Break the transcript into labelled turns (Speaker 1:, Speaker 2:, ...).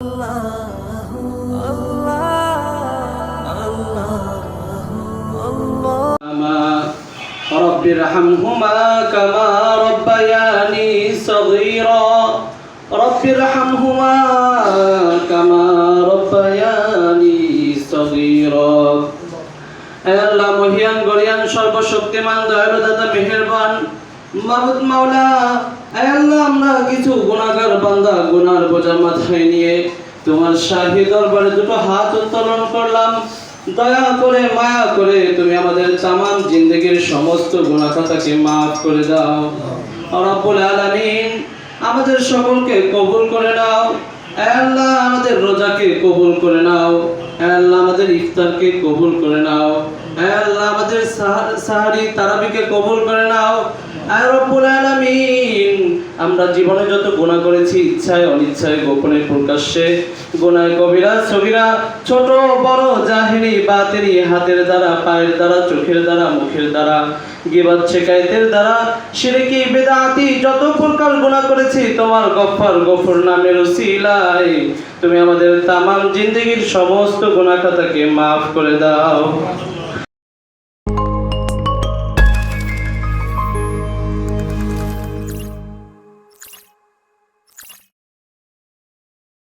Speaker 1: رب ارحمهما كما ربياني صغيرا رب ارحمهما كما ربياني صغيرا আল্লাহ মহিয়ান গরিয়ান সর্বশক্তিমান দয়ালু দাতা মেহেরবান মাবুদ মাওলা আল্লাহ আমরা কিছু গুনাহগার বান্দা গুনার বোঝা মাথায় নিয়ে তোমার শাহী দরবারে দুটো হাত উত্তোলন করলাম। দয়া করে মায়া করে তুমি আমাদের তামাম জিন্দেগীর সমস্ত গুনাহ খাতাকে maaf করে দাও। রব্বুল আলামিন আমাদের সকলকে কবুল করে নাও। আল্লাহ আমাদের রোজাকে কবুল করে নাও। আল্লাহ আমাদের ইফতারকে কবুল করে নাও। আল্লাহ আমাদের সাহারি তারাবিকে কবুল করে নাও। রব্বুল আলামিন আমরা জীবনে যত গুনাহ করেছি ইচ্ছায় অনিচ্ছায় গোপনে প্রকাশ্যে গুনাহ কবিরা সগীরা ছোট বড় জাহিরি বাতিনি হাতের দ্বারা পায়ের দ্বারা চোখের দ্বারা মুখের দ্বারা গীবত শিকায়েতের দ্বারা শিরকি বিদআতি যত প্রকার গুনাহ করেছি তোমার গফফার গফুর নামের উসিলায় তুমি আমাদের তামাম জিন্দেগীর সমস্ত গুনাহ খাতাকে maaf করে দাও।